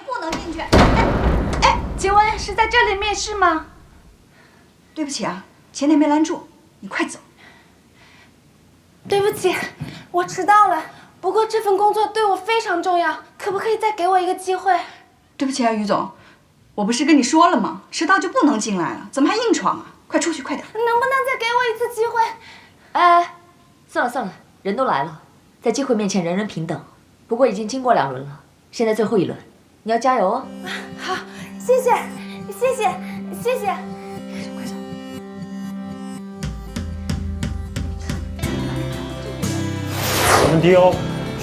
不能进去。哎，请问是在这里面试吗？对不起啊，前台没拦住，你快走。对不起，我迟到了。不过这份工作对我非常重要，可不可以再给我一个机会？对不起啊，于总，我不是跟你说了吗？迟到就不能进来了，怎么还硬闯啊？快出去，快点！能不能再给我一次机会？哎，算了算了，人都来了，在机会面前人人平等。不过已经经过2轮了，现在最后1轮，你要加油哦。好，谢谢，谢谢，谢谢。快走！我们 DO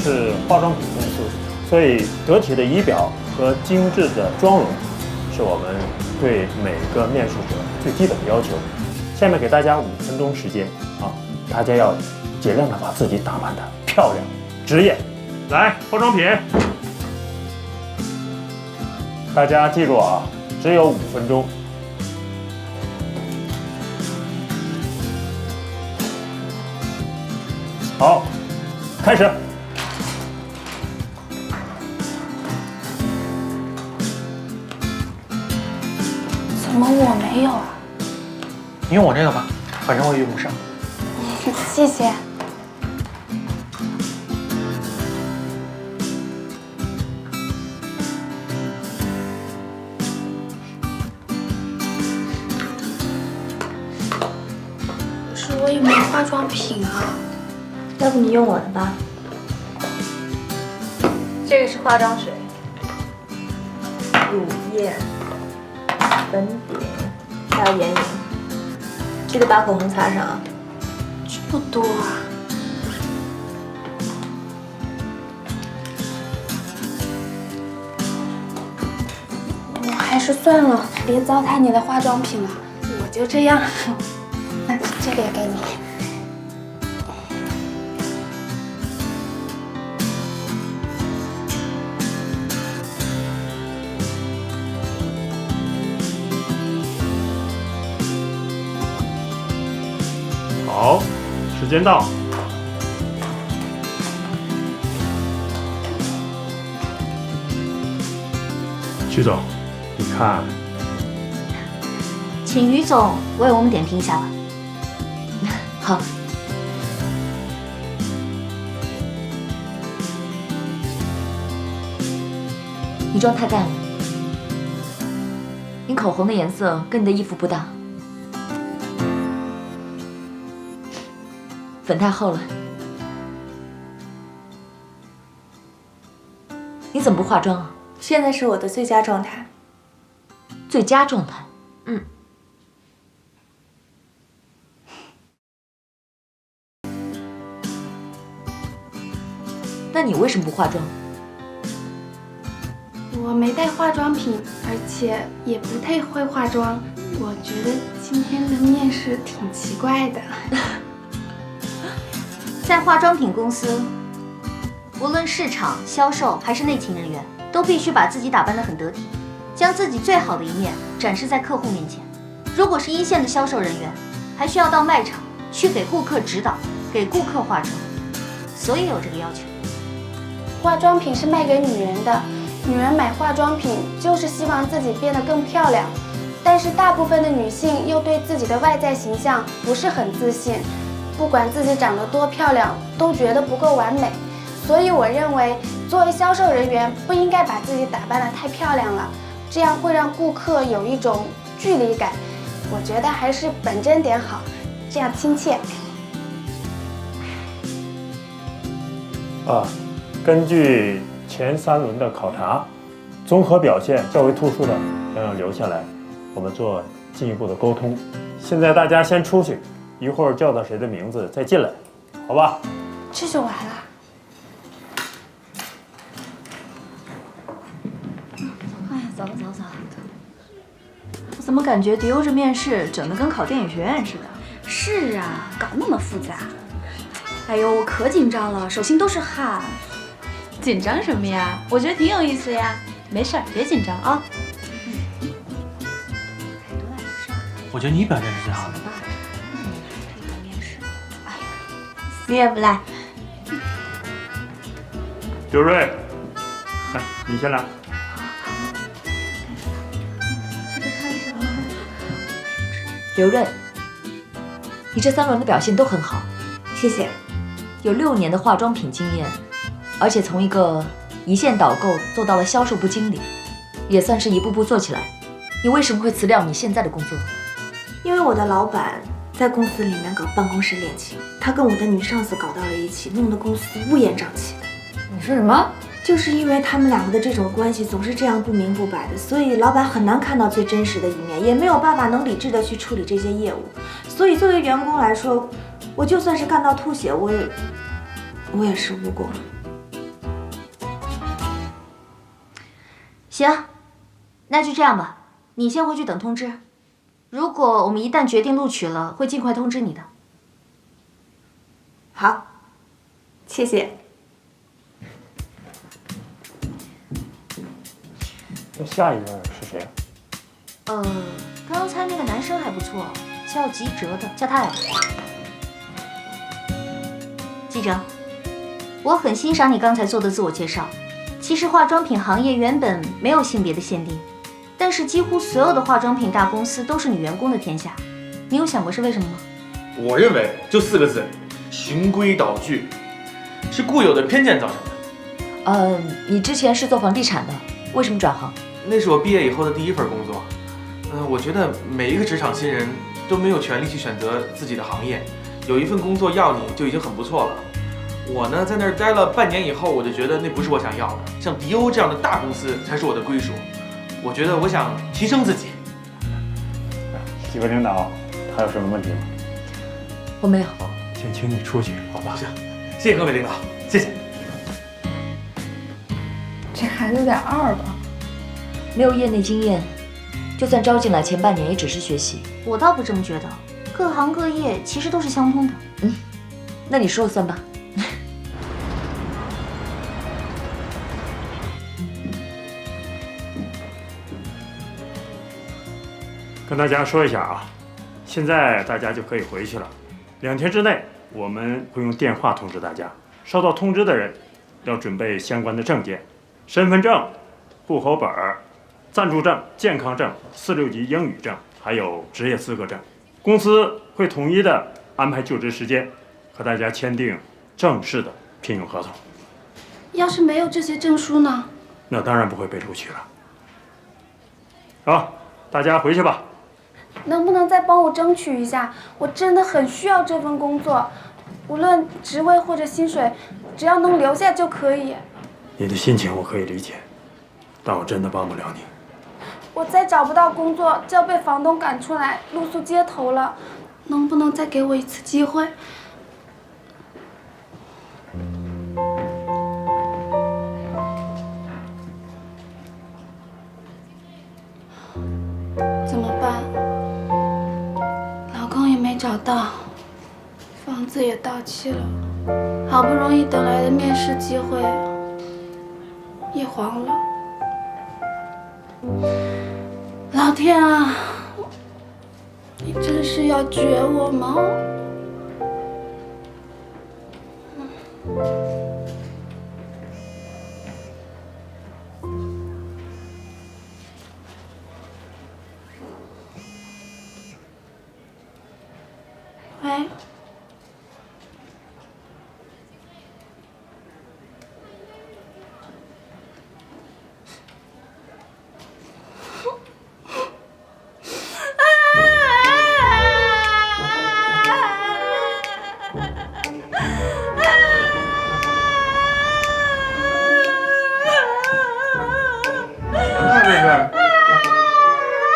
是化妆品公司，所以得体的仪表和精致的妆容是我们对每个面试者最基本的要求。下面给大家5分钟时间啊，大家要尽量的把自己打扮得漂亮、职业。来，化妆品，大家记住啊，只有5分钟。好，开始。怎么我没有啊？你用我这个吧，反正我也用不上。谢谢。可是我也没化妆品啊。要不你用我的吧？这个是化妆水、乳液、粉底，还有眼影。记得把口红擦上啊。这么多啊！我还是算了，别糟蹋你的化妆品了。我就这样，那这个也给你。好，时间到。徐总，你看，请于总为我们点评一下吧。好。你妆太淡了，你口红的颜色跟你的衣服不搭，粉太厚了。你怎么不化妆啊？现在是我的最佳状态。最佳状态。嗯。那你为什么不化妆？我没带化妆品，而且也不太会化妆。我觉得今天的面试挺奇怪的。在化妆品公司，无论市场、销售还是内勤人员，都必须把自己打扮得很得体，将自己最好的一面展示在客户面前。如果是一线的销售人员，还需要到卖场去给顾客指导，给顾客化妆，所以有这个要求。化妆品是卖给女人的，女人买化妆品就是希望自己变得更漂亮，但是大部分的女性又对自己的外在形象不是很自信，不管自己长得多漂亮，都觉得不够完美。所以我认为，作为销售人员，不应该把自己打扮得太漂亮了，这样会让顾客有一种距离感。我觉得还是本真点好，这样亲切。根据前3轮的考察，综合表现较为突出的将要留下来，我们做进一步的沟通。现在大家先出去，一会儿叫到谁的名字再进来，好吧？这就完了。哎呀，走了走了走了。我怎么感觉迪欧这面试整得跟考电影学院似的？是啊，搞那么复杂。哎呦，我可紧张了，手心都是汗。紧张什么呀？我觉得挺有意思呀。没事儿，别紧张啊。我觉得你表现是最好的。你也不来。刘瑞，来，你先来。刘润，你这3轮的表现都很好，谢谢。有6年的化妆品经验，而且从一个一线导购做到了销售部经理，也算是一步步做起来。你为什么会辞掉你现在的工作？因为我的老板在公司里面搞办公室恋情，他跟我的女上司搞到了一起，弄得公司乌烟瘴气的。你说什么？就是因为他们2个的这种关系总是这样不明不白的，所以老板很难看到最真实的一面，也没有办法能理智的去处理这些业务。所以作为员工来说，我就算是干到吐血，我也是无果。行，那就这样吧，你先回去等通知。如果我们一旦决定录取了，会尽快通知你的。好，谢谢。那下一个是谁？刚才那个男生还不错，叫吉哲的，叫他来吧。吉哲，我很欣赏你刚才做的自我介绍。其实化妆品行业原本没有性别的限定，但是几乎所有的化妆品大公司都是女员工的天下。你有想过是为什么吗？我认为就4个字：循规蹈矩，是固有的偏见造成的。你之前是做房地产的，为什么转行？那是我毕业以后的第1份工作。我觉得每一个职场新人都没有权利去选择自己的行业，有一份工作要你就已经很不错了。我呢，在那儿待了半年以后，我就觉得那不是我想要的，像迪欧这样的大公司才是我的归属。我觉得我想提升自己。几位领导还有什么问题吗？我没有。好，先请你出去，好吧？行，谢谢各位领导，谢谢。这孩子有点二吧？没有业内经验，就算招进来前半年也只是学习。我倒不这么觉得，各行各业其实都是相通的。那你说了算吧。跟大家说一下啊，现在大家就可以回去了。2天之内，我们会用电话通知大家。收到通知的人要准备相关的证件：身份证、户口本、暂住证、健康证、4、6级英语证，还有职业资格证。公司会统一的安排就职时间，和大家签订正式的聘用合同。要是没有这些证书呢？那当然不会被录取了。好，大家回去吧。能不能再帮我争取一下？我真的很需要这份工作，无论职位或者薪水，只要能留下就可以。你的心情我可以理解，但我真的帮不了你。我再找不到工作，就要被房东赶出来，露宿街头了。能不能再给我一次机会？怎么办？老公也没找到，房子也到期了，好不容易等来的面试机会也黄了。老天啊，你真是要绝我吗？喂。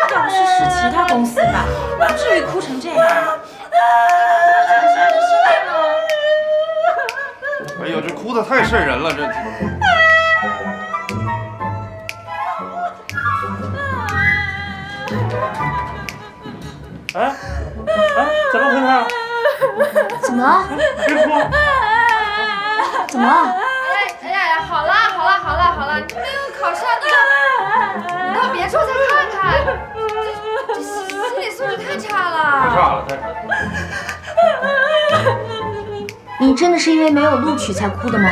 要不是其他公司吧，不至于哭成这样。哎呦，这哭得太瘆人了，这。哎，怎么回事？怎么了？别哭！怎么了？哎呀，好了，你那个考试你到别处再看看，这心理素质太差了。太差了。你真的是因为没有录取才哭的吗？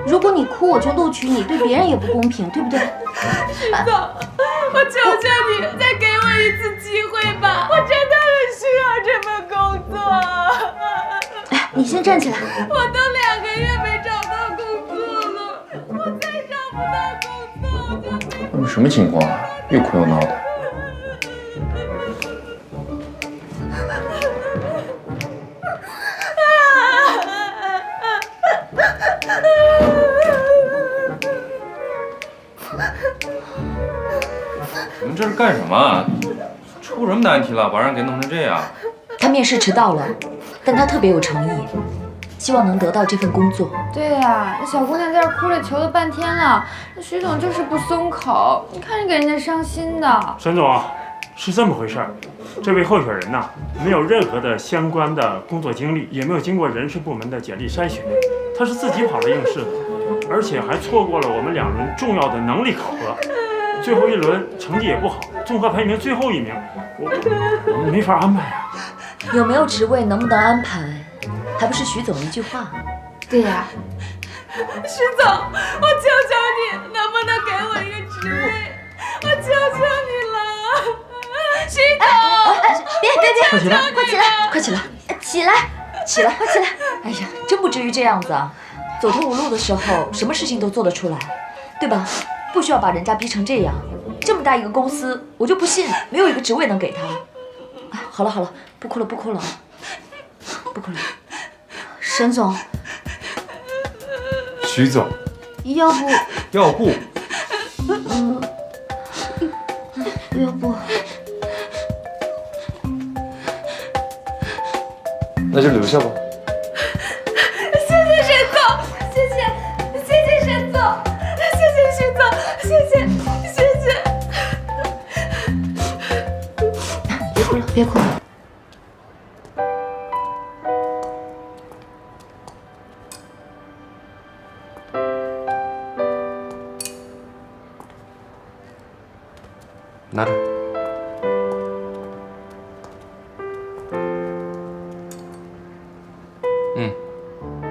如果你哭我就录取你，对别人也不公平，对不对？我求求你，再给我一次机会吧，我真的很需要这份工作。哎，你先站起来。我都2个月没找到工作了，我再找不到工作我就没。你什么情况啊？又哭又闹的。你们这是干什么啊？出什么难题了，把人给弄成这样？他面试迟到了，但他特别有诚意，希望能得到这份工作。对呀，那小姑娘在这哭着求了半天了，那徐总就是不松口，你看着给人家伤心的。沈总，是这么回事儿，这位候选人呐，没有任何的相关的工作经历，也没有经过人事部门的简历筛选，他是自己跑来应试的，而且还错过了我们2轮重要的能力考核，最后1轮成绩也不好，综合排名最后1名，我们没法安排啊。有没有职位能不能安排，还不是徐总一句话。对呀，徐总，我求求你，能不能给我一个职位？我求求你了，徐总！别，快起来，快起来，起来，起来，快起来！哎呀，真不至于这样子啊！走投无路的时候，什么事情都做得出来，对吧？不需要把人家逼成这样。这么大一个公司，我就不信没有一个职位能给他。啊，好了，不哭了，不哭了。沈总，徐总，要不，要不，那就留下吧。谢谢沈总，谢谢沈总，谢谢徐总，谢谢。别哭了。拿着。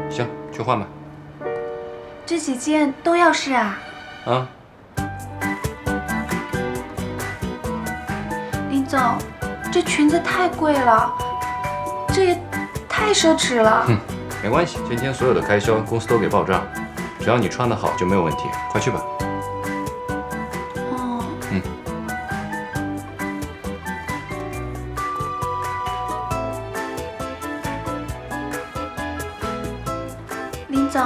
行，去换吧。这几件都要试啊？啊。林总，这裙子太贵了，这也太奢侈了。没关系，今天所有的开销公司都给报账，只要你穿得好就没有问题。快去吧。林总，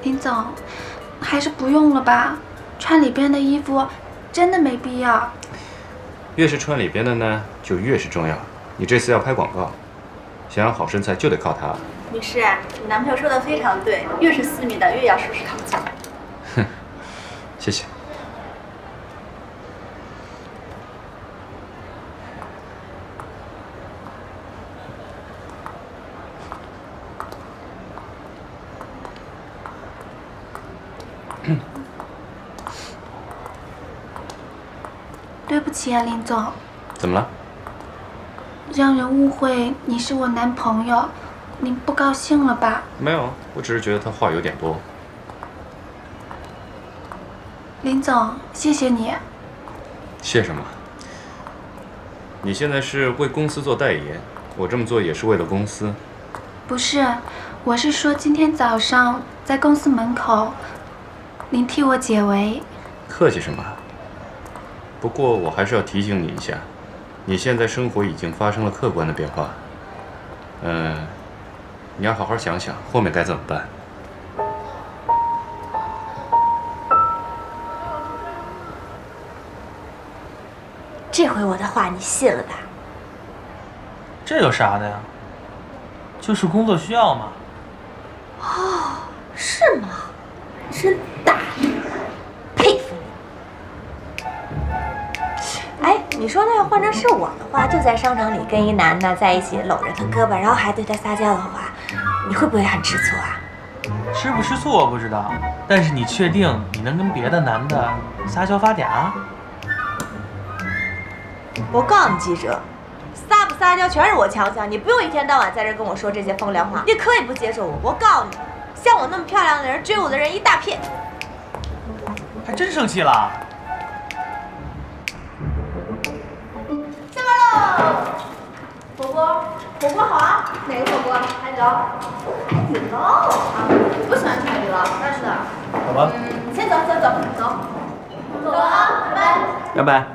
林总，还是不用了吧，穿里边的衣服真的没必要。越是穿里边的呢，就越是重要。你这次要拍广告，想要好身材就得靠它。女士，你男朋友说的非常对，越是私密的越要收拾好自己。哼，谢谢。对不起啊，林总。怎么了？让人误会你是我男朋友，您不高兴了吧？没有，我只是觉得他话有点多。林总，谢谢你。谢什么？你现在是为公司做代言，我这么做也是为了公司。不是，我是说今天早上在公司门口，您替我解围。客气什么？不过我还是要提醒你一下，你现在生活已经发生了客观的变化。你要好好想想后面该怎么办。这回我的话你信了吧？这有啥的呀？就是工作需要嘛。哦，是吗？真大度，佩服你。哎，你说那要换成是我的话，就在商场里跟一男的在一起搂着他胳膊，然后还对他撒娇的话，你会不会很吃醋啊？吃不吃醋我不知道，但是你确定你能跟别的男的撒娇发嗲？我告诉你，记者，撒不撒娇全是我强项，你不用一天到晚在这跟我说这些风凉话。你可以不接受我，我告诉你，像我那么漂亮的人追我的人一大片。还真生气了？下班喽！火锅，火锅好啊！哪个火锅？海底捞。海底捞啊！我不喜欢吃海底捞，哪吃的？走吧。先走，先走，走。走了啊，拜拜。拜拜。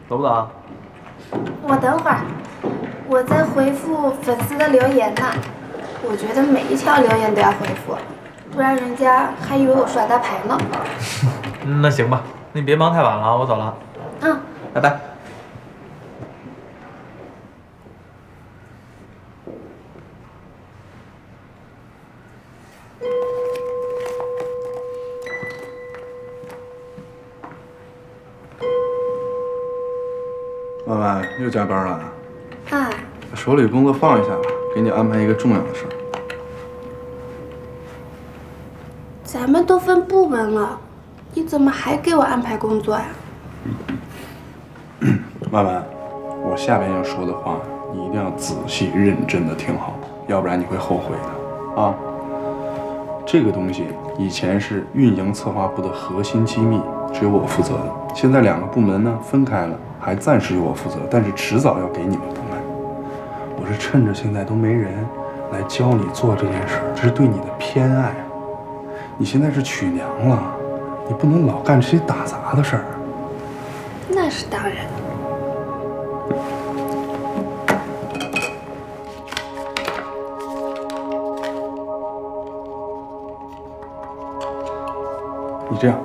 走不走啊？我等会儿，我在回复粉丝的留言呢。我觉得每一条留言都要回复，不然人家还以为我耍大牌呢。那行吧，那你别忙太晚了啊，我走了。嗯，拜拜。婉婉又加班了啊？啊，把手里工作放一下吧，给你安排一个重要的事儿。咱们都分部门了，你怎么还给我安排工作呀？婉婉，我下边要说的话，你一定要仔细认真的听好，要不然你会后悔的啊。这个东西以前是运营策划部的核心机密，只有我负责的。现在2个部门呢分开了，还暂时由我负责，但是迟早要给你们部门。我是趁着现在都没人来教你做这件事，这是对你的偏爱。你现在是娶娘了，你不能老干这些打杂的事儿。那是当然。你这样，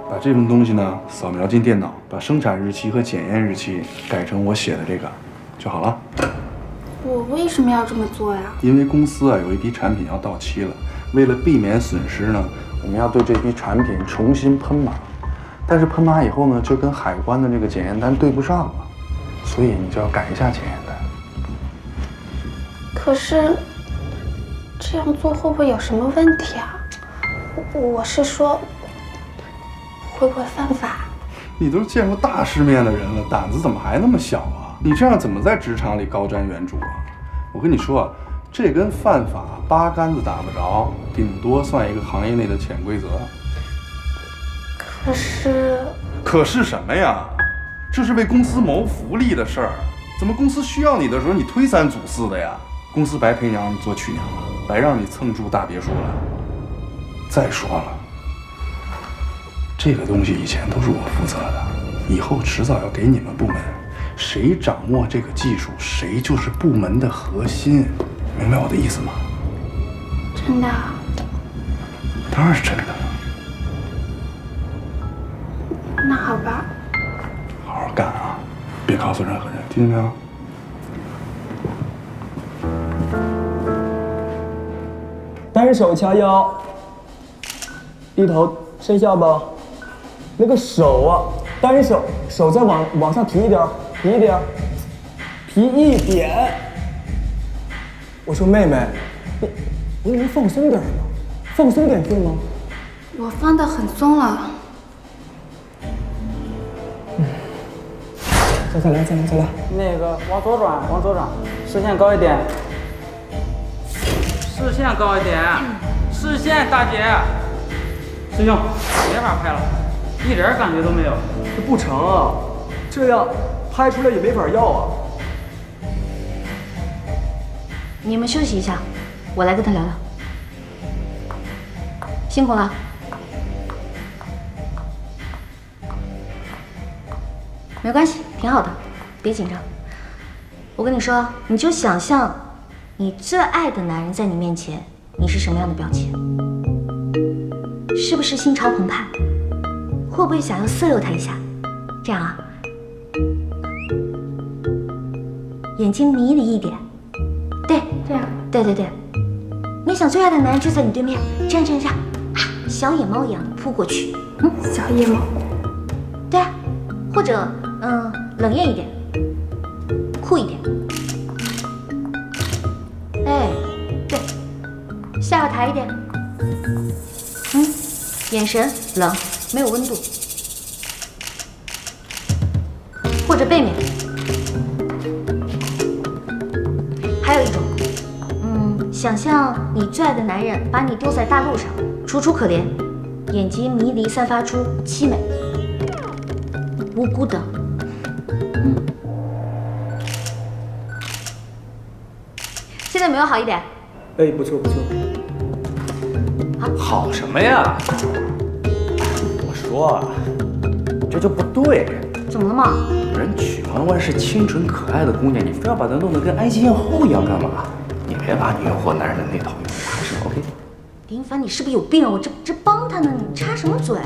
把这份东西呢扫描进电脑，把生产日期和检验日期改成我写的这个就好了。我为什么要这么做呀？因为公司啊有一批产品要到期了，为了避免损失呢，我们要对这批产品重新喷码。但是喷码以后呢，就跟海关的这个检验单对不上了，所以你就要改一下检验单。可是这样做会不会有什么问题啊？我是说，会不会犯法？你都见过大世面的人了，胆子怎么还那么小啊？你这样怎么在职场里高瞻远瞩啊？我跟你说啊，这跟犯法八竿子打不着，顶多算一个行业内的潜规则。可是什么呀？这是为公司谋福利的事儿，怎么公司需要你的时候你推三阻四的呀？公司白陪娘你做娶娘了，白让你蹭住大别墅了。再说了，这个东西以前都是我负责的，以后迟早要给你们部门，谁掌握这个技术，谁就是部门的核心，明白我的意思吗？真的？当然是真的。那好吧，好好干啊，别告诉任何人，听见没有？单手掐腰，低头深笑吧。那个手啊，单手手再往上提一点，提一点，提一点。我说妹妹，你能放松点吗？放松点对吗？我放得很松了。再来。那个往左转，视线高一点。视线高一点，视线大姐。师兄，没法拍了，一点感觉都没有。这不成啊，这样拍出来也没法要啊。你们休息一下，我来跟他聊聊。辛苦了。没关系，挺好的，别紧张。我跟你说，你就想象你最爱的男人在你面前，你是什么样的表情？是不是心潮澎湃？会不会想要色诱他一下？这样啊，眼睛迷离一点，对，这样，对对对，你想最爱的男人就在你对面，这样啊，小野猫一样的扑过去，小野猫，对啊，或者冷艳一点，酷一点，哎，对，下巴抬一点，眼神冷，没有温度，或者背面。还有一种，想象你最爱的男人把你丢在大路上，楚楚可怜，眼睛迷离，散发出凄美、无辜的。现在有没有好一点？哎，不错不错。好什么呀？我说啊，你这就不对。怎么了嘛？人曲婉婉是清纯可爱的姑娘，你非要把她弄得跟埃及艳后一样干嘛？你别把你诱惑男人的那套用上，是 OK？ 林凡，你是不是有病啊？我这帮他呢，你插什么嘴？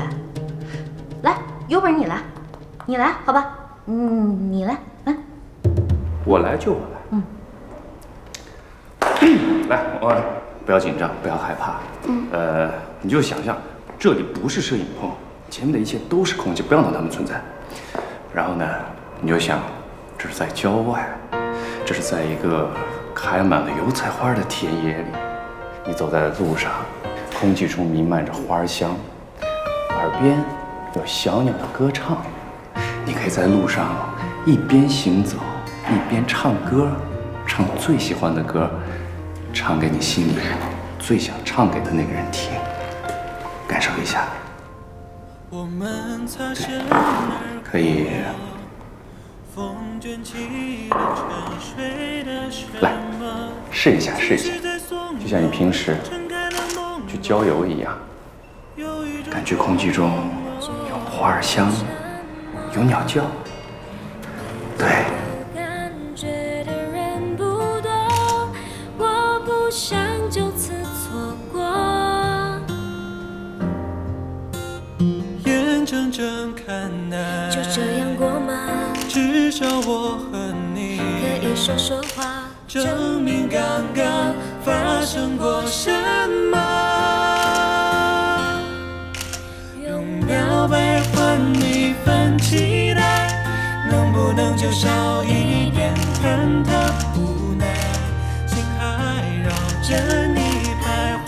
来，有本事你来，好吧？你来，来。我来就我来。来，我不要紧张，不要害怕。你就想象这里不是摄影棚，前面的一切都是空气，不要让它们存在。然后呢，你就想，这是在郊外，这是在一个开满了油菜花的田野里，你走在路上，空气中弥漫着花香，耳边有小鸟的歌唱。你可以在路上一边行走，一边唱歌，唱最喜欢的歌，唱给你心里最想唱给的那个人听，感受一下。对，可以。来，试一下，就像你平时去郊游一样，感觉空气中有花儿香，有鸟叫。对。就这样过吗？至少我和你可以说话，证明刚刚发生过什么。用表白换一份期待，能不能就少一点忐忑无奈？心还绕着你徘徊，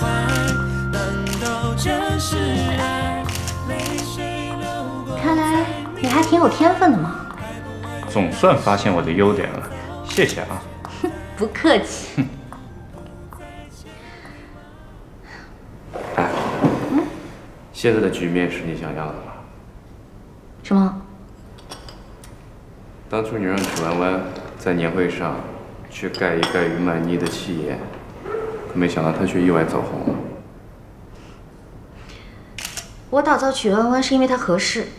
难道这是爱？泪水流过。看来你还挺有天分的嘛。总算发现我的优点了，谢谢啊。不客气。哎，现在的局面是你想要的吗？什么？当初你让曲婉婉在年会上去盖一盖于曼妮的戏言，可没想到她却意外走红了。我打造曲婉婉是因为她合适，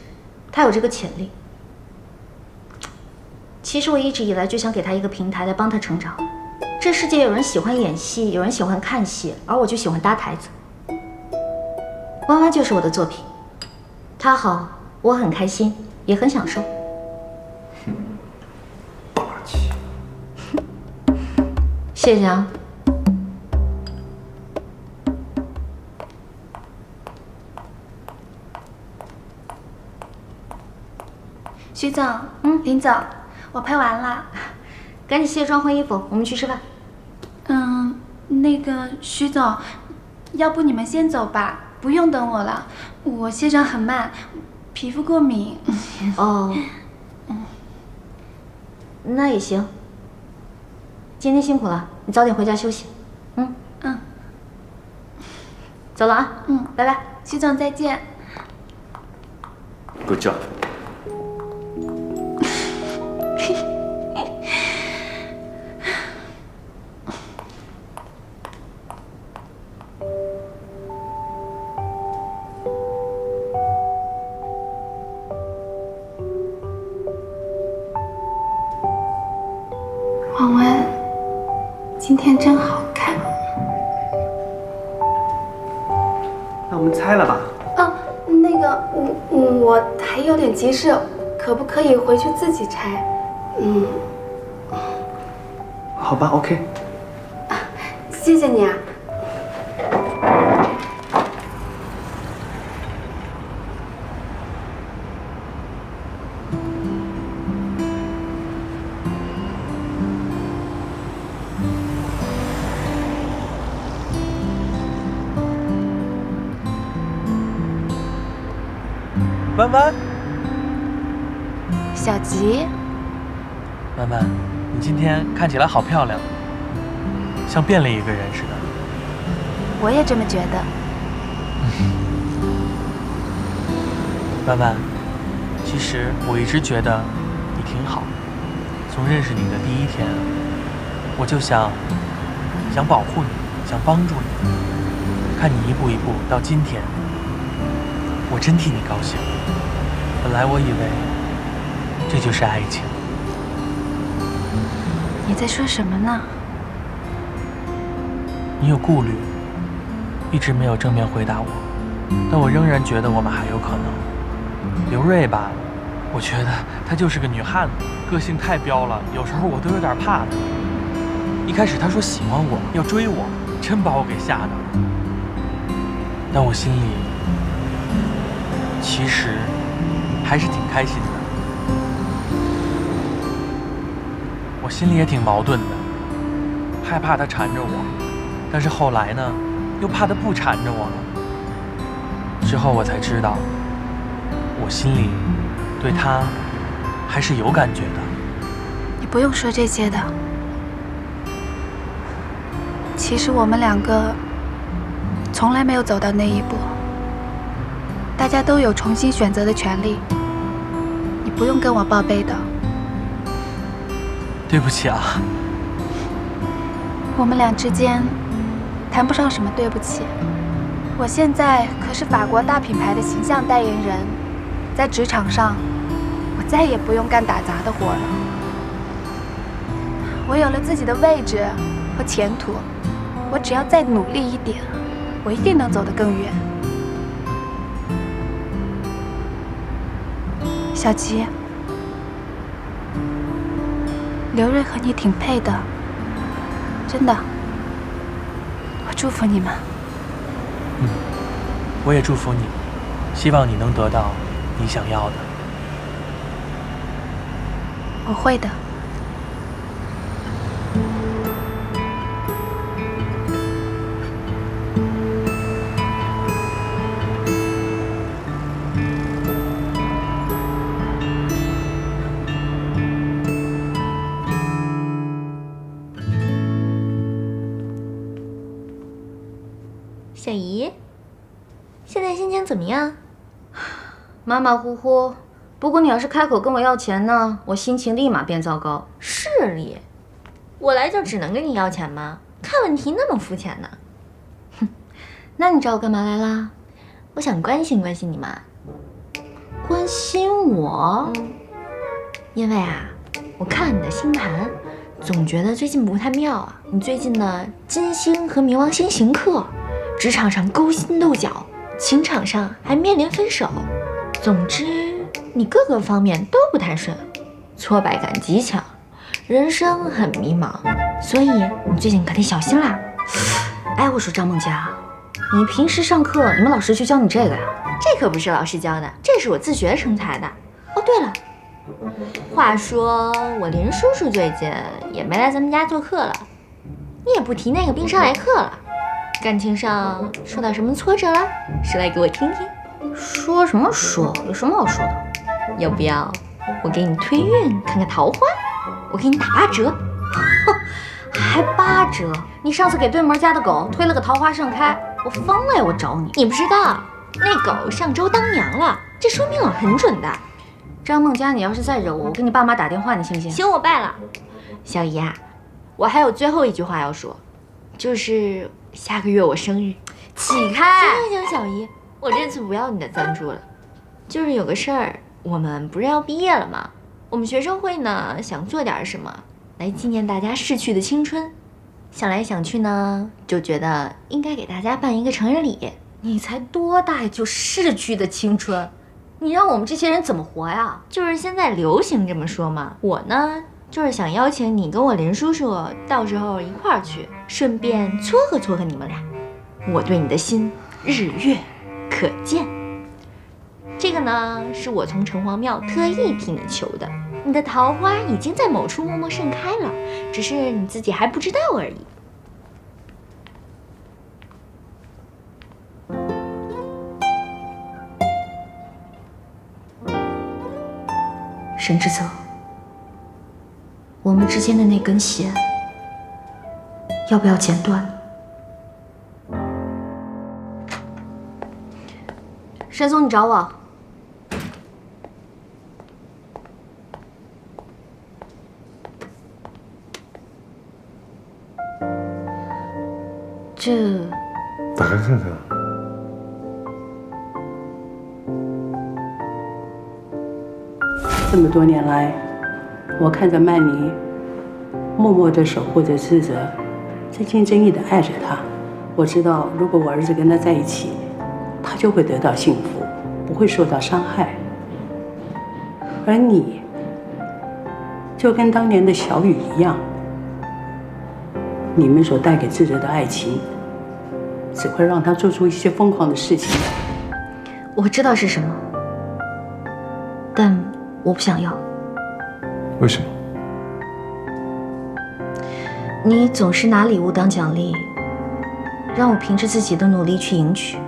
她有这个潜力。其实我一直以来就想给她一个平台来帮她成长。这世界有人喜欢演戏，有人喜欢看戏，而我就喜欢搭台子。婉婉就是我的作品，她好，我很开心，也很享受。霸气。谢谢啊。徐总，林总，我拍完了，赶紧卸妆换衣服，我们去吃饭。那个徐总，要不你们先走吧，不用等我了，我卸妆很慢，皮肤过敏。哦，那也行。今天辛苦了，你早点回家休息。走了啊。拜拜。徐总再见。Good job。今天真好看。那我们猜了吧？那个，我还有点急事，可不可以回去自己拆？好吧 ，OK。谢谢你啊。弯弯，小吉，弯弯，你今天看起来好漂亮，像变了一个人似的。我也这么觉得。弯弯，其实我一直觉得你挺好。从认识你的第一天，我就想保护你，想帮助你。看你一步一步到今天，我真替你高兴。本来我以为这就是爱情。你在说什么呢？你有顾虑，一直没有正面回答我，但我仍然觉得我们还有可能。刘瑞吧，我觉得她就是个女汉子，个性太彪了，有时候我都有点怕她。一开始她说喜欢我，要追我，真把我给吓到了。但我心里其实还是挺开心的，我心里也挺矛盾的，害怕他缠着我，但是后来呢，又怕他不缠着我了。之后我才知道，我心里对他还是有感觉的。你不用说这些的。其实我们两个从来没有走到那一步，大家都有重新选择的权利。你不用跟我报备的。对不起啊。我们俩之间谈不上什么对不起。我现在可是法国大品牌的形象代言人，在职场上，我再也不用干打杂的活了。我有了自己的位置和前途，我只要再努力一点，我一定能走得更远。小吉，刘瑞和你挺配的，真的，我祝福你们。我也祝福你，希望你能得到你想要的。我会的。小姨，现在心情怎么样？马马虎虎。不过你要是开口跟我要钱呢，我心情立马变糟糕。势利，我来就只能跟你要钱吗？看问题那么肤浅呢？哼，那你找我干嘛来啦？我想关心关心你嘛。关心我？因为啊，我看你的星盘，总觉得最近不太妙啊。你最近的金星和冥王星刑克。职场上勾心斗角，情场上还面临分手，总之你各个方面都不太顺，挫败感极强，人生很迷茫，所以你最近可得小心啦。哎，我说张梦佳，你平时上课你们老师去教你这个呀？这可不是老师教的，这是我自学成才的。哦，对了，话说我林叔叔最近也没来咱们家做客了，你也不提那个冰山来客了。感情上受到什么挫折了？说来给我听听。说什么说？有什么好说的？要不要我给你推运，看看桃花？我给你打8折。还8折？你上次给对门家的狗推了个桃花盛开，我疯了呀！我找你，你不知道那狗上周当娘了，这说明我很准的。张梦佳，你要是再惹我，我给你爸妈打电话，你信不信？行，我拜了。小姨啊，我还有最后一句话要说，就是下个月我生日，起开！行，小姨，我这次不要你的赞助了，就是有个事儿，我们不是要毕业了吗？我们学生会呢想做点什么来纪念大家逝去的青春，想来想去呢，就觉得应该给大家办一个成人礼。你才多大呀，就逝去的青春，你让我们这些人怎么活呀？就是现在流行这么说嘛。我呢，就是想邀请你跟我林叔叔，到时候一块儿去，顺便撮合撮合你们俩。我对你的心日月可见。这个呢，是我从城隍庙特意替你求的。你的桃花已经在某处默默盛开了，只是你自己还不知道而已。沈之泽，我们之间的那根弦，要不要剪断？沈总，你找我。这打开看看。这么多年来，我看着曼妮默默地守护着志泽，真心真意地爱着他。我知道，如果我儿子跟他在一起，他就会得到幸福，不会受到伤害。而你，就跟当年的小雨一样，你们所带给志泽的爱情，只会让他做出一些疯狂的事情。我知道是什么，但我不想要。为什么？你总是拿礼物当奖励，让我凭着自己的努力去赢取。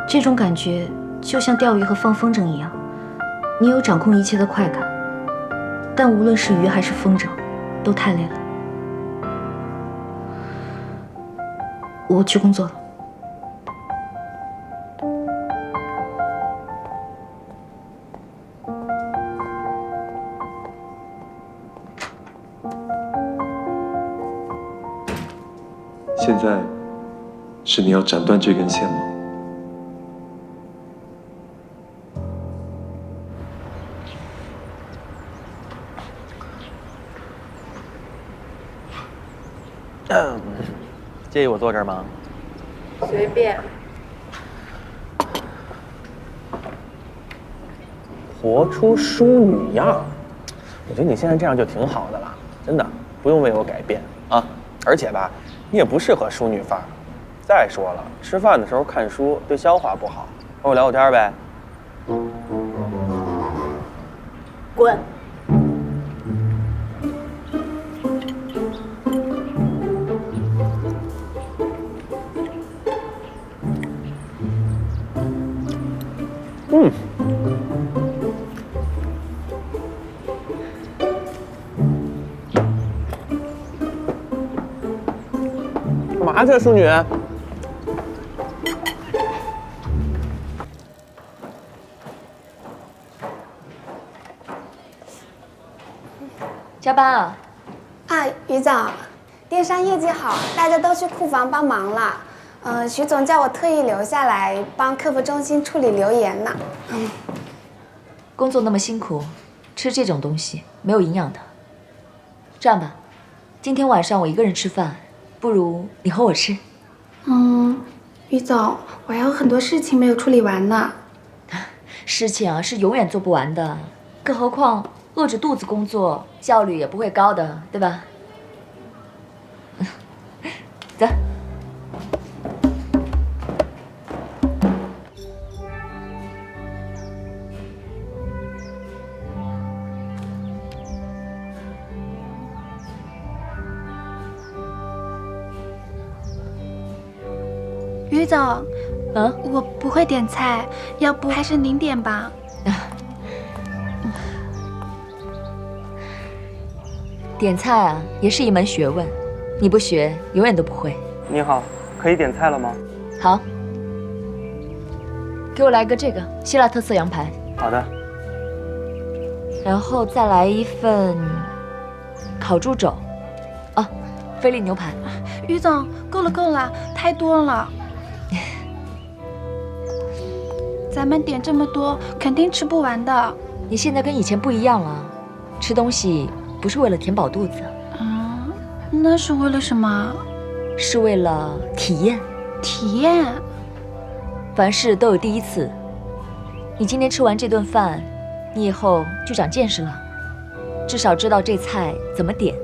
这种感觉就像钓鱼和放风筝一样，你有掌控一切的快感，但无论是鱼还是风筝，都太累了。我去工作了。现在是你要斩断这根线吗？介意我坐这儿吗？随便。活出淑女样，我觉得你现在这样就挺好的了，真的不用为我改变啊！而且吧，你也不适合淑女范儿。再说了，吃饭的时候看书对消化不好，跟我聊会天呗。滚！干嘛去，淑女？加班啊？啊，于总，电商业绩好，大家都去库房帮忙了。徐总叫我特意留下来帮客服中心处理留言呢。工作那么辛苦，吃这种东西没有营养的。这样吧，今天晚上我一个人吃饭，不如你和我吃。于总，我还有很多事情没有处理完呢。事情啊是永远做不完的，更何况饿着肚子工作，效率也不会高的，对吧？走。于总，我不会点菜，要不还是您点吧。点菜啊，也是一门学问，你不学，永远都不会。你好，可以点菜了吗？好，给我来个这个希腊特色羊排。好的。然后再来一份烤猪肘，啊，菲力牛排。于总，够了，太多了。咱们点这么多，肯定吃不完的。你现在跟以前不一样了，吃东西不是为了填饱肚子。那是为了什么？是为了体验。体验？凡事都有第一次。你今天吃完这顿饭，你以后就长见识了，至少知道这菜怎么点，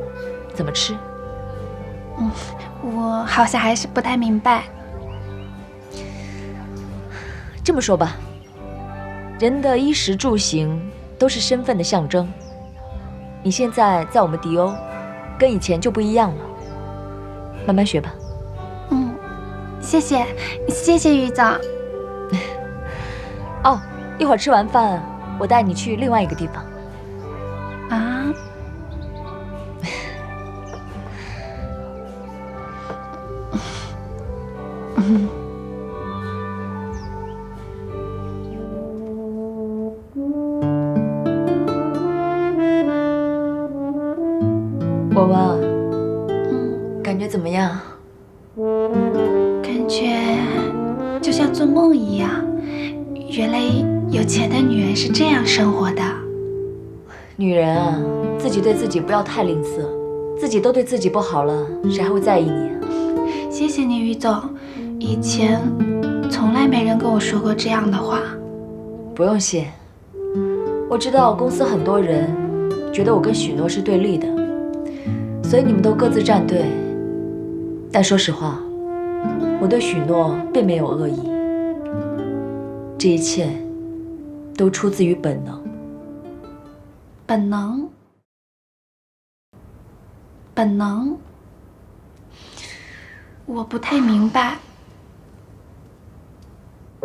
怎么吃。我好像还是不太明白。这么说吧，人的衣食住行都是身份的象征。你现在在我们迪欧，跟以前就不一样了，慢慢学吧。谢谢，谢谢于总。哦，一会儿吃完饭，我带你去另外一个地方。啊？文文，感觉怎么样？感觉就像做梦一样，原来有钱的女人是这样生活的。女人啊，自己对自己不要太吝啬，自己都对自己不好了，谁还会在意你啊？谢谢你，于总，以前从来没人跟我说过这样的话。不用谢，我知道公司很多人觉得我跟许诺是对立的，所以你们都各自站队。但说实话，我对许诺并没有恶意，这一切都出自于本能。本能？本能？我不太明白。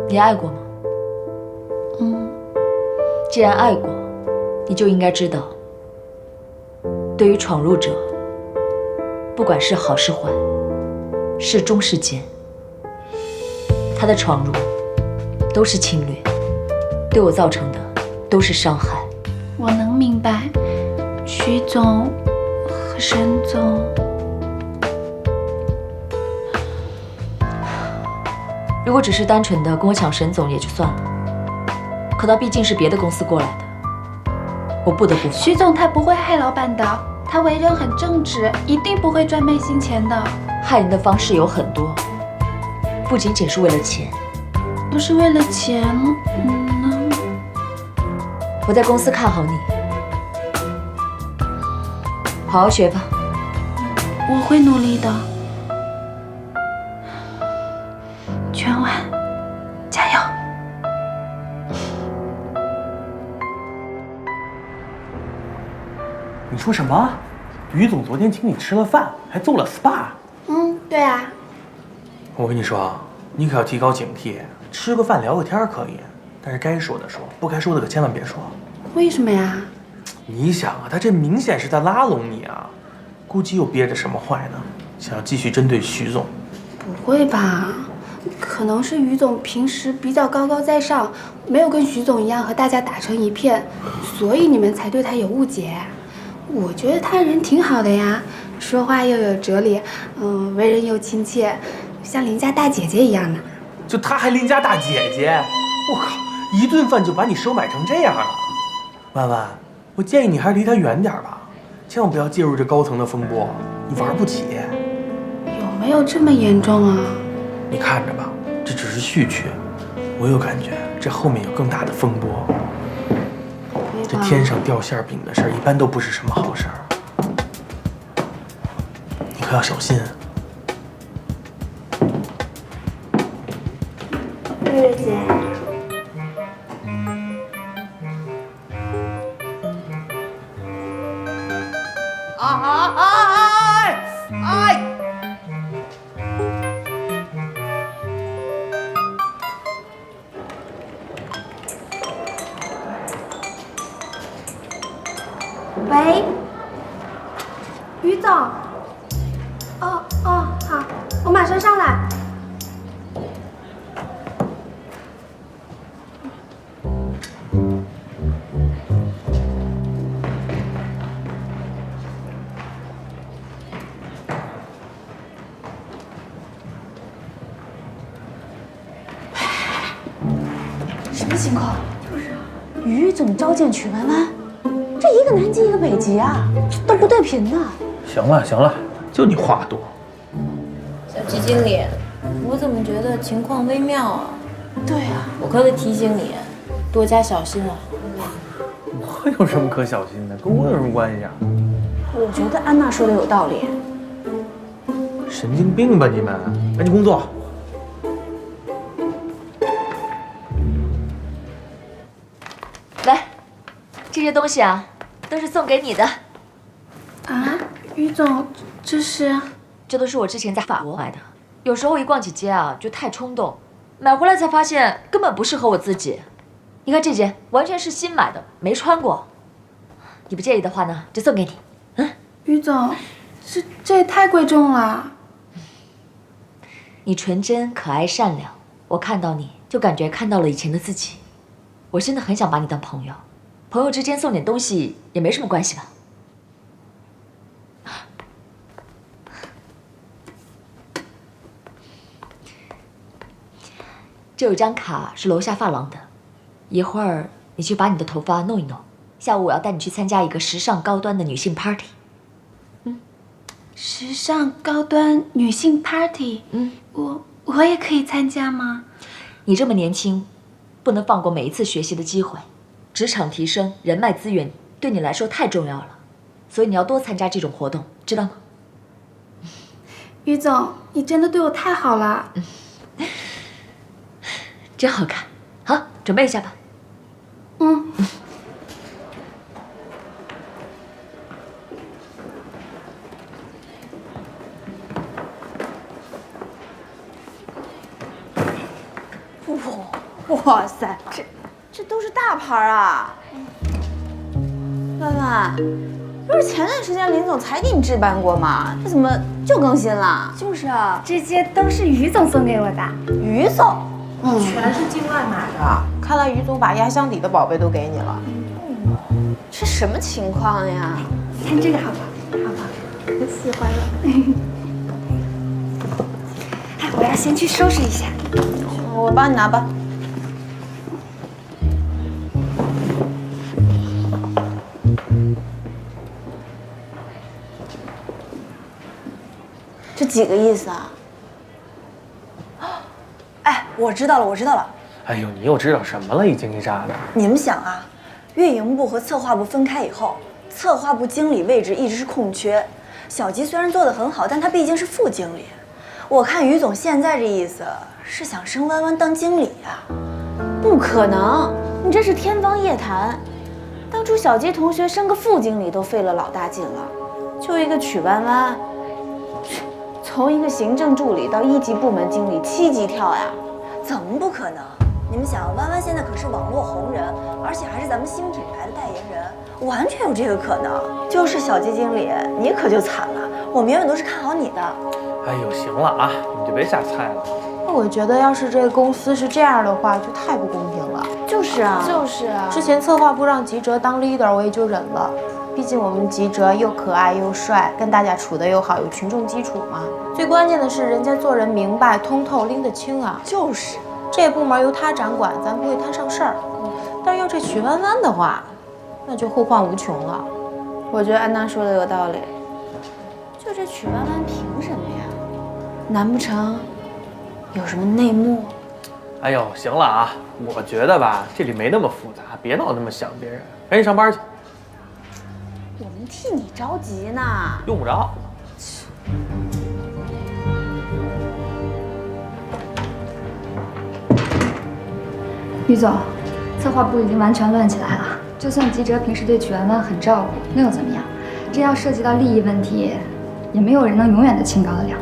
你爱过吗？既然爱过，你就应该知道，对于闯入者，不管是好是坏，是忠是奸，他的闯入都是侵略，对我造成的都是伤害。我能明白，徐总和沈总。如果只是单纯的跟我抢沈总也就算了，可他毕竟是别的公司过来的，我不得不。徐总他不会害老板的，他为人很正直，一定不会赚昧心钱的。害人的方式有很多，不仅仅是为了钱。不是为了钱，我在公司看好你，好好学吧。我会努力的。全晚，加油！你说什么？于总昨天请你吃了饭，还做了 SPA。对啊。我跟你说啊，你可要提高警惕。吃个饭聊个天可以，但是该说的说，不该说的可千万别说。为什么呀？你想啊，他这明显是在拉拢你啊，估计又憋着什么坏呢，想要继续针对徐总。不会吧？可能是于总平时比较高高在上，没有跟徐总一样和大家打成一片，所以你们才对他有误解。我觉得他人挺好的呀，说话又有哲理，为人又亲切，像邻家大姐姐一样的。就他还邻家大姐姐，我靠，一顿饭就把你收买成这样了。万万，我建议你还是离他远点吧，千万不要介入这高层的风波，你玩不起。有没有这么严重啊？你看着吧，这只是序曲，我有感觉这后面有更大的风波。这天上掉馅饼的事儿，一般都不是什么好事儿，你可要小心。瑞瑞姐。喂，于总。哦，好，我马上上来。什么情况？于总召见曲文文，这一个南极一个北极啊，都不对频的。行了，就你话多。小吉经理，我怎么觉得情况微妙啊？对啊，我可得提醒你，多加小心啊。我有什么可小心的？跟我有什么关系啊？我觉得安娜说的有道理。神经病吧你们！赶紧工作。来，这些东西啊，都是送给你的。啊，于总，这都是我之前在法国买的。有时候一逛起街啊，就太冲动，买回来才发现根本不适合我自己。你看这件，完全是新买的，没穿过。你不介意的话呢，就送给你。于总，这也太贵重了。你纯真、可爱、善良，我看到你就感觉看到了以前的自己。我真的很想把你当朋友，朋友之间送点东西也没什么关系吧？这有张卡是楼下发廊的，一会儿你去把你的头发弄一弄，下午我要带你去参加一个时尚高端的女性 party。时尚高端女性 party， 我也可以参加吗？你这么年轻，不能放过每一次学习的机会。职场提升、人脉资源对你来说太重要了，所以你要多参加这种活动，知道吗？于总，你真的对我太好了。真好看，好，准备一下吧。哇塞，这都是大牌啊！万万，不是前段时间林总才给你置办过吗？这怎么就更新了？就是啊，这些都是于总送给我的。于总，全是境外买的。看来于总把压箱底的宝贝都给你了。这什么情况呀？看这个好不好？好不好？我喜欢了。哎，我要先去收拾一下。我帮你拿吧。这几个意思啊？哎，我知道了。哎呦，你又知道什么了？一惊一乍的。你们想啊，运营部和策划部分开以后，策划部经理位置一直是空缺。小吉虽然做得很好，但他毕竟是副经理。我看于总现在这意思是想升弯弯当经理呀？不可能，你这是天方夜谭。当初小吉同学升个副经理都费了老大劲了，就一个曲弯弯。从一个行政助理到1级部门经理7级跳呀，怎么不可能？你们想，弯弯现在可是网络红人，而且还是咱们新品牌的代言人，完全有这个可能。就是小吉经理，你可就惨了，我们永远都是看好你的。哎呦，行了啊，你们就别瞎猜了。我觉得要是这个公司是这样的话，就太不公平了。就是啊。之前策划部让吉哲当 leader， 我也就忍了。毕竟我们吉哲又可爱又帅，跟大家处得又好，有群众基础嘛。最关键的是，人家做人明白、通透、拎得清啊。就是，这部门由他掌管，咱不会摊上事儿。但是要这曲弯弯的话，那就后患无穷了。我觉得安娜说的有道理。就这曲弯弯凭什么呀？难不成有什么内幕？哎呦，行了啊，我觉得吧，这里没那么复杂，别老那么想别人，赶紧上班去。我们替你着急呢。用不着。于总，策划部已经完全乱起来了。就算吉哲平时对曲弯弯很照顾，那又怎么样？这要涉及到利益问题，也没有人能永远的清高得了。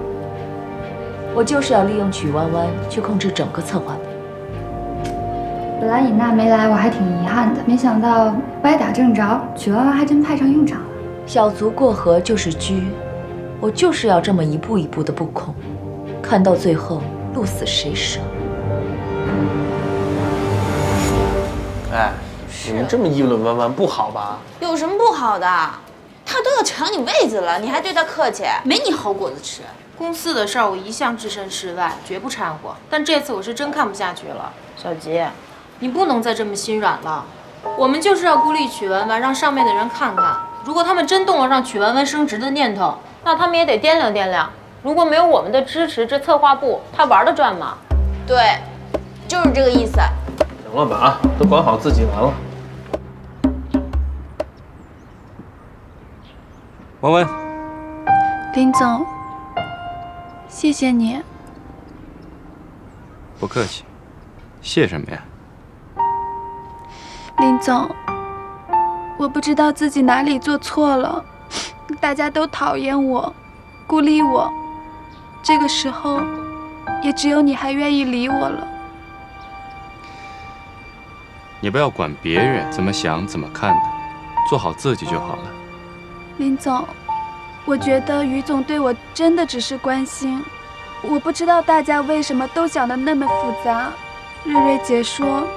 我就是要利用曲弯弯去控制整个策划部。本来尹娜没来，我还挺遗憾的，没想到歪打正着，曲弯弯还真派上用场了。小卒过河就是车，我就是要这么一步一步的布控，看到最后鹿死谁手。哎，你们这么议论弯弯不好吧？有什么不好的？他都要抢你位子了，你还对他客气？没你好果子吃。公司的事儿我一向置身事外，绝不掺和。但这次我是真看不下去了，小吉，你不能再这么心软了。我们就是要孤立曲弯弯，让上面的人看看，如果他们真动了让曲文文升职的念头，那他们也得掂量掂量。如果没有我们的支持，这策划部他玩得转吗？对，就是这个意思。行了吧，都管好自己完了。文文，林总，谢谢你。不客气，谢什么呀？林总，我不知道自己哪里做错了，大家都讨厌我，孤立我，这个时候，也只有你还愿意理我了。你不要管别人怎么想怎么看的，做好自己就好了。林总，我觉得于总对我真的只是关心，我不知道大家为什么都想得那么复杂。瑞瑞姐说，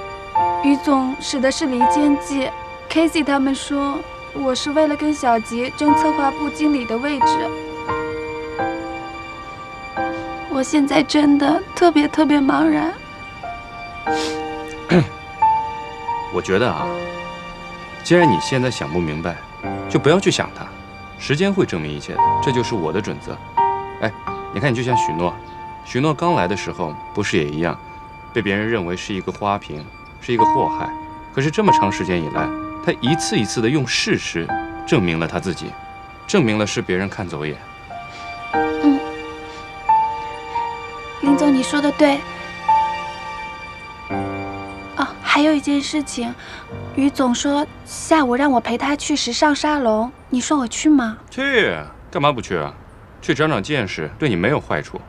于总使的是离间计 ，Casey 他们说我是为了跟小吉争策划部经理的位置。我现在真的特别茫然。我觉得啊，既然你现在想不明白，就不要去想它，时间会证明一切的，这就是我的准则。哎，你看，你就像许诺，许诺刚来的时候不是也一样，被别人认为是一个花瓶，是一个祸害。可是这么长时间以来，他一次一次的用事实证明了他自己，证明了是别人看走眼。林总，你说的对。哦，还有一件事情，于总说下午让我陪他去时尚沙龙，你说我去吗？去，干嘛不去啊？去长长见识，对你没有坏处。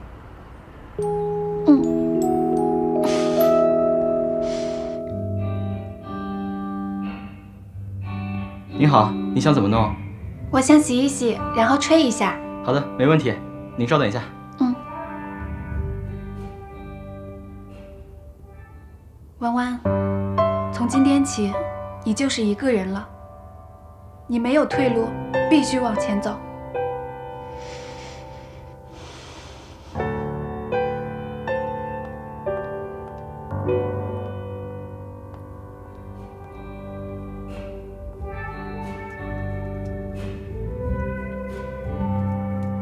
你好，你想怎么弄？我想洗一洗，然后吹一下。好的，没问题。您稍等一下。弯弯，从今天起，你就是一个人了。你没有退路，必须往前走。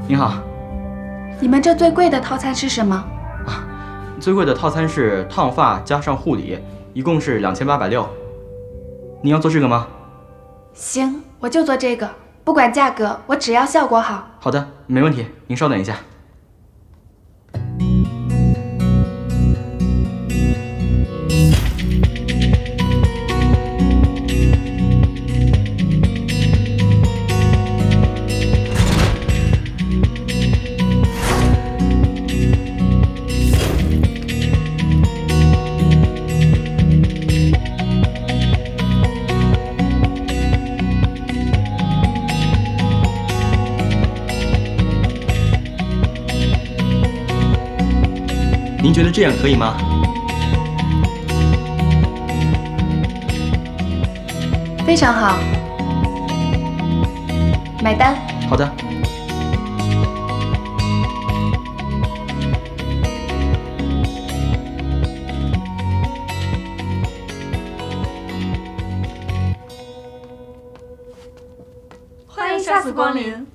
你好，你们这最贵的套餐是什么？最贵的套餐是烫发加上护理，一共是2860。你要做这个吗？行，我就做这个，不管价格，我只要效果好。好的，没问题。您稍等一下。您觉得这样可以吗？非常好，买单。好的。欢迎下次光临。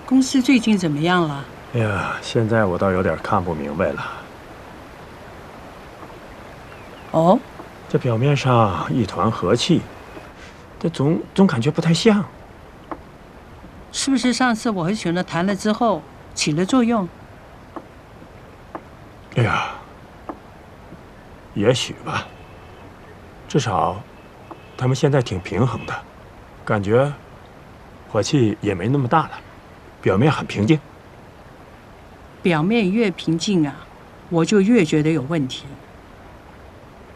公司最近怎么样了？哎呀，现在我倒有点看不明白了。哦，这表面上一团和气，这总感觉不太像。是不是上次我和许诺谈了之后起了作用？哎呀，也许吧。至少，他们现在挺平衡的，感觉火气也没那么大了，表面很平静。表面越平静啊，我就越觉得有问题。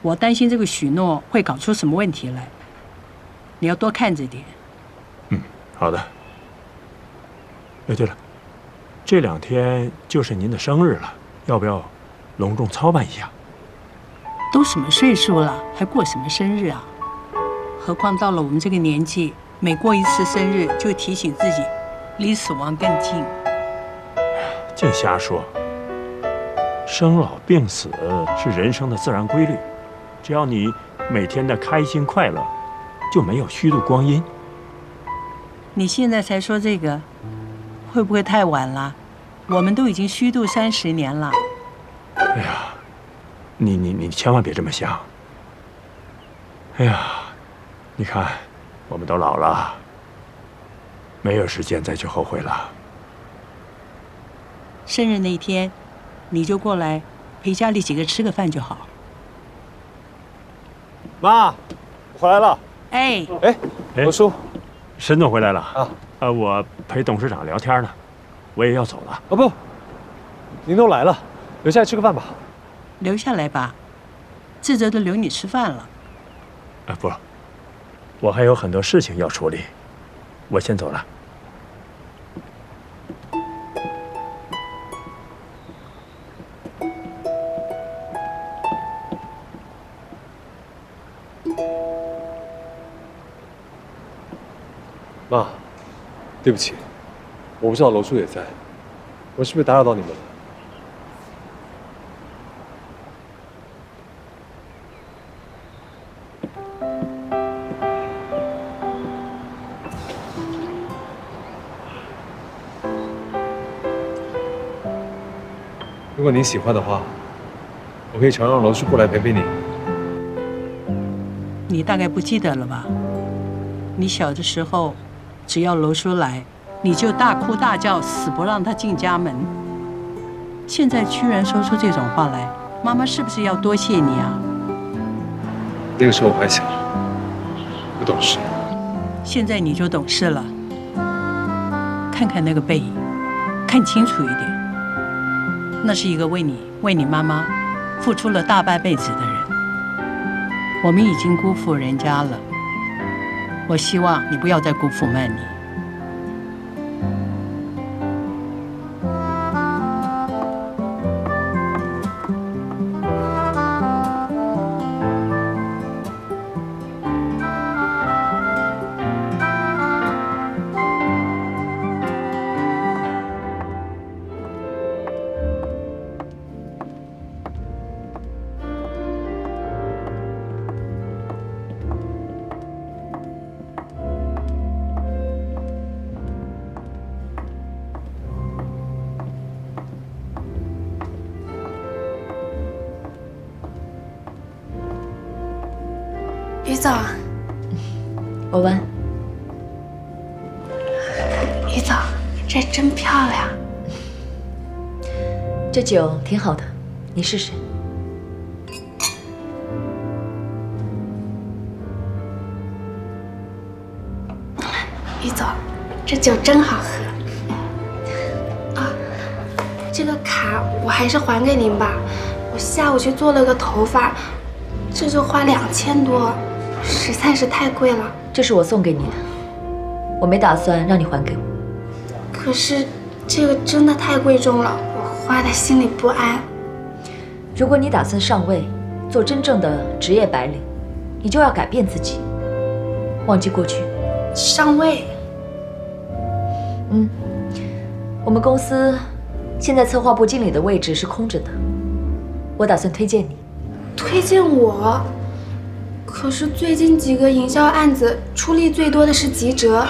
我担心这个许诺会搞出什么问题来，你要多看着点。好的。哎，对了，这2天就是您的生日了，要不要隆重操办一下？都什么岁数了，还过什么生日啊？何况到了我们这个年纪，每过一次生日就提醒自己离死亡更近。净瞎说，生老病死是人生的自然规律，只要你每天的开心快乐，就没有虚度光阴。你现在才说这个，会不会太晚了？我们都已经虚度30年了。哎呀，你千万别这么想。哎呀，你看，我们都老了，没有时间再去后悔了。生日那天，你就过来陪家里几个吃个饭就好。妈，我回来了。哎，罗叔，沈总回来了啊。我陪董事长聊天呢，我也要走了。哦不，您都来了，留下来吃个饭吧。留下来吧，志泽都留你吃饭了。不，我还有很多事情要处理，我先走了。妈，对不起，我不知道楼叔也在，我是不是打扰到你们了？如果您喜欢的话，我可以常让楼叔过来陪陪你。你大概不记得了吧？你小的时候，只要楼叔来，你就大哭大叫，死不让他进家门。现在居然说出这种话来，妈妈是不是要多谢你啊？那个时候我还小，不懂事。现在你就懂事了。看看那个背影，看清楚一点。那是一个为你妈妈付出了大半辈子的人。我们已经辜负人家了，我希望你不要再辜负曼妮。于总，文文，于总，这真漂亮。这酒挺好的，你试试。于总，这酒真好喝。啊，这个卡我还是还给您吧。我下午去做了个头发，这就花2000多。实在是太贵了。这是我送给你的，我没打算让你还给我。可是这个真的太贵重了，我花的心里不安。如果你打算上位，做真正的职业白领，你就要改变自己，忘记过去。上位？我们公司现在策划部经理的位置是空着的，我打算推荐你。推荐我？可是最近几个营销案子出力最多的是吉哲，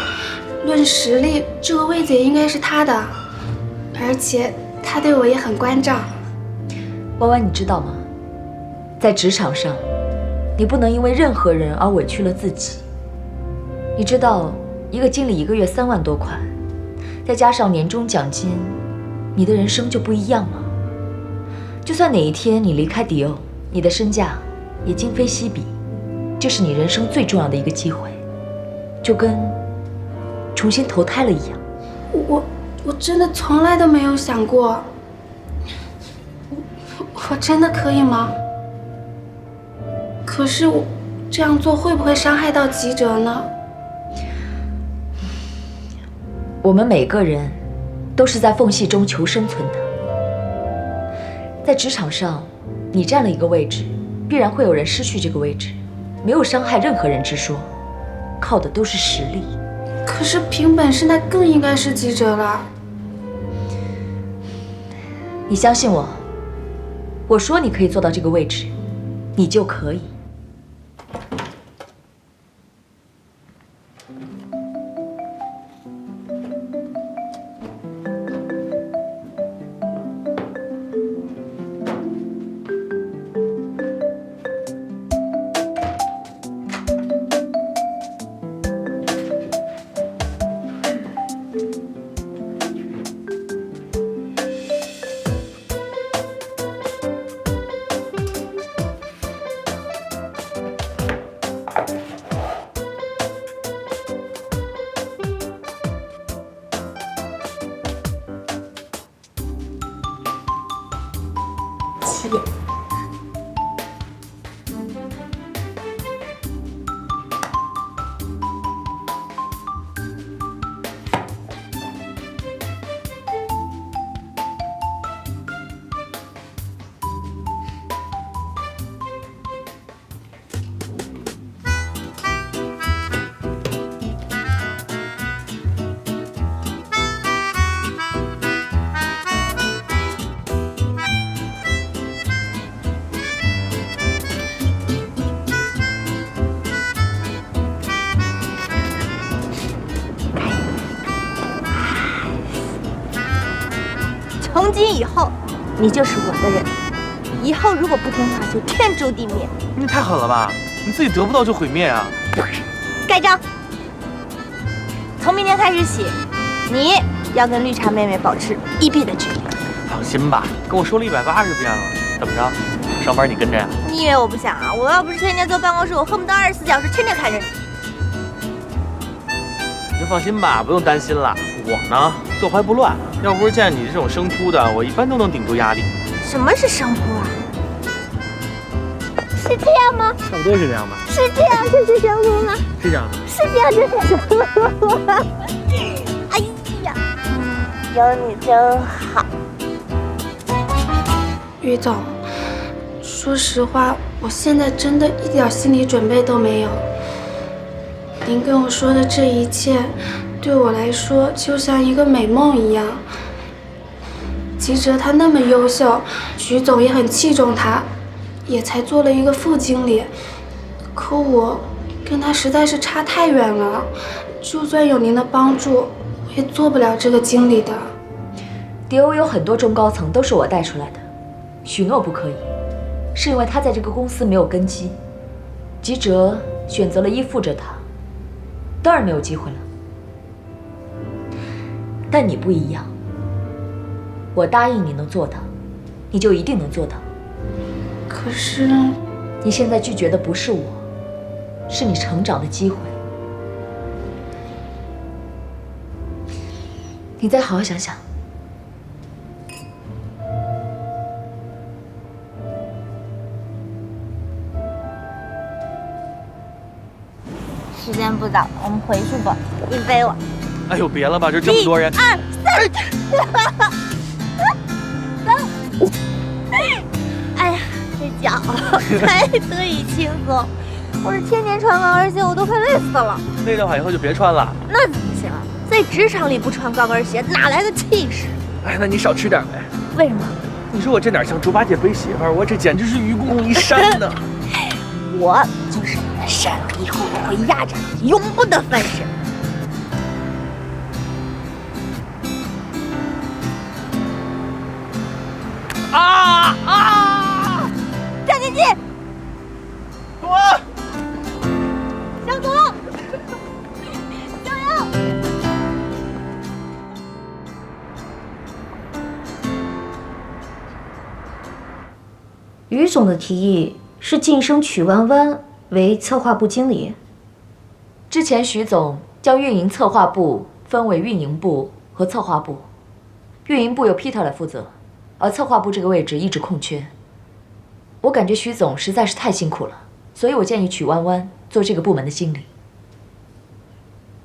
论实力，这个位子也应该是他的，而且他对我也很关照。弯弯，你知道吗？在职场上，你不能因为任何人而委屈了自己。你知道，一个经理1个月3万多块，再加上年终奖金，你的人生就不一样了。就算哪一天你离开迪欧，你的身价也今非昔比。这是你人生最重要的一个机会，就跟重新投胎了一样。我真的从来都没有想过，我真的可以吗？可是我这样做会不会伤害到吉哲呢？我们每个人都是在缝隙中求生存的，在职场上，你占了一个位置，必然会有人失去这个位置。没有伤害任何人之说，靠的都是实力。可是凭本事，那更应该是吉哲了。你相信我，我说你可以做到这个位置，你就可以。从今以后，你就是我的人。以后如果不听话，就天诛地灭。你太狠了吧！你自己得不到就毁灭啊！盖章。从明天开始起，你要跟绿茶妹妹保持1臂的距离。放心吧，跟我说了180遍了。怎么着？上班你跟着呀？你以为我不想啊？我要不是天天坐办公室，我恨不得24小时天天看着你。你就放心吧，不用担心了。我呢，坐怀不乱。要不是见你这种生扑的，我一般都能顶住压力。什么是生扑啊？是这样吗？差不多是这样吧。是这样就是生扑吗？是这样的。是这样就是生扑吗？哎呀，有你真好。于总，说实话，我现在真的一点心理准备都没有。您跟我说的这一切，对我来说就像一个美梦一样。吉哲他那么优秀，徐总也很器重他，也才做了一个副经理。可我跟他实在是差太远了，就算有您的帮助，我也做不了这个经理的。迪欧有很多中高层都是我带出来的，许诺不可以，是因为他在这个公司没有根基。吉哲选择了依附着他，当然没有机会了。但你不一样，我答应你能做到，你就一定能做到。可是，你现在拒绝的不是我，是你成长的机会。你再好好想想。时间不早了，我们回去吧。你背我。哎呦，别了吧，这么多人。1、2、3，哎呀，这脚太得以轻松。我是天天穿高跟鞋，我都快累死了。累的话以后就别穿了。那怎么行啊？在职场里不穿高跟鞋，哪来的气势？哎，那你少吃点呗。为什么？你说我这哪像猪八戒背媳妇儿，我这简直是愚公移山呢。我就是你的山，以后我会压着你，永不得翻身。站进去！我向左，向右。于总的提议是晋升曲弯弯为策划部经理。之前徐总将运营策划部分为运营部和策划部，运营部由 Peter 来负责，而策划部这个位置一直空缺。我感觉徐总实在是太辛苦了，所以我建议曲弯弯做这个部门的经理。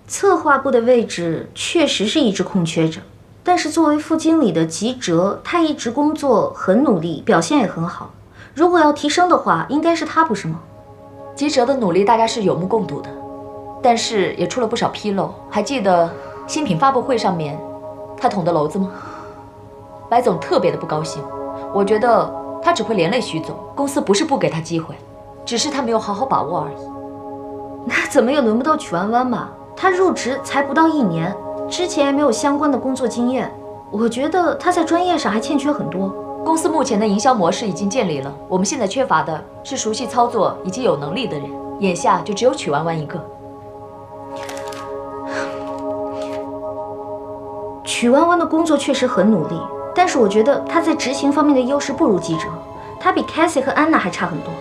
策划部的位置确实是一直空缺着，但是作为副经理的吉哲，他一直工作很努力，表现也很好。如果要提升的话，应该是他，不是吗？吉哲的努力大家是有目共睹的，但是也出了不少纰漏。还记得新品发布会上面他捅的娄子吗？白总特别的不高兴，我觉得他只会连累徐总。公司不是不给他机会，只是他没有好好把握而已。那怎么也轮不到曲弯弯吧？他入职才不到1年，之前也没有相关的工作经验，我觉得他在专业上还欠缺很多。公司目前的营销模式已经建立了，我们现在缺乏的是熟悉操作以及有能力的人，眼下就只有曲弯弯一个。曲弯弯的工作确实很努力，但是我觉得他在执行方面的优势不如吉哲，他比 Cassie 和安娜还差很多。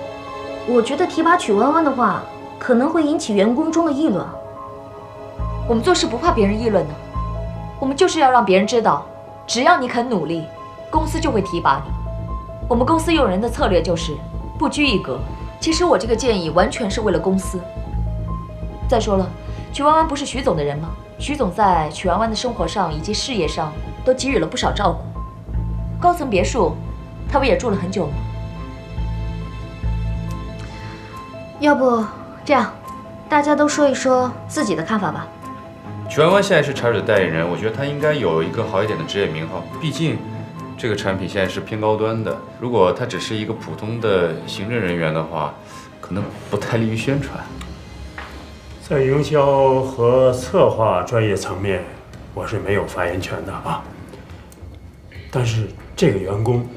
我觉得提拔曲弯弯的话，可能会引起员工中的议论。我们做事不怕别人议论的，我们就是要让别人知道，只要你肯努力，公司就会提拔你。我们公司用人的策略就是不拘一格。其实我这个建议完全是为了公司。再说了，曲弯弯不是徐总的人吗？徐总在曲弯弯的生活上以及事业上都给予了不少照顾。高层别墅，他不也住了很久吗？要不这样，大家都说一说自己的看法吧。曲弯弯现在是茶水代言人，我觉得他应该有一个好一点的职业名号，毕竟这个产品现在是偏高端的。如果他只是一个普通的行政人员的话，可能不太利于宣传。在营销和策划专业层面，我是没有发言权的啊。但是这个员工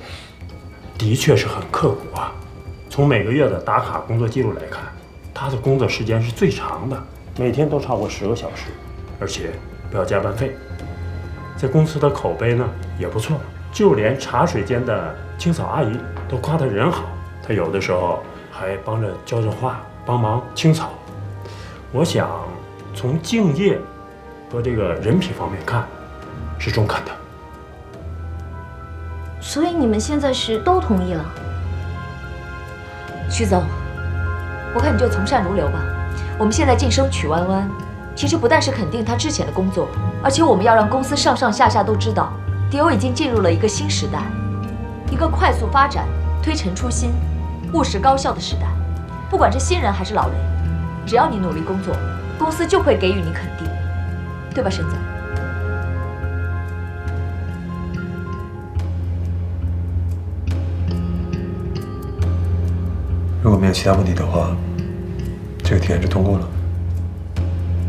的确是很刻苦啊。从每个月的打卡工作记录来看，他的工作时间是最长的，每天都超过10个小时，而且不要加班费。在公司的口碑呢也不错，就连茶水间的清扫阿姨都夸他人好，他有的时候还帮着浇浇花，帮忙清扫。我想从敬业和这个人品方面看，是中肯的。所以你们现在是都同意了？徐总，我看你就从善如流吧。我们现在晋升曲弯弯，其实不但是肯定他之前的工作，而且我们要让公司上上下下都知道，迪欧已经进入了一个新时代，一个快速发展、推陈出新、务实高效的时代。不管是新人还是老人，只要你努力工作，公司就会给予你肯定，对吧，沈总？如果没有其他问题的话，这个提案就通过了。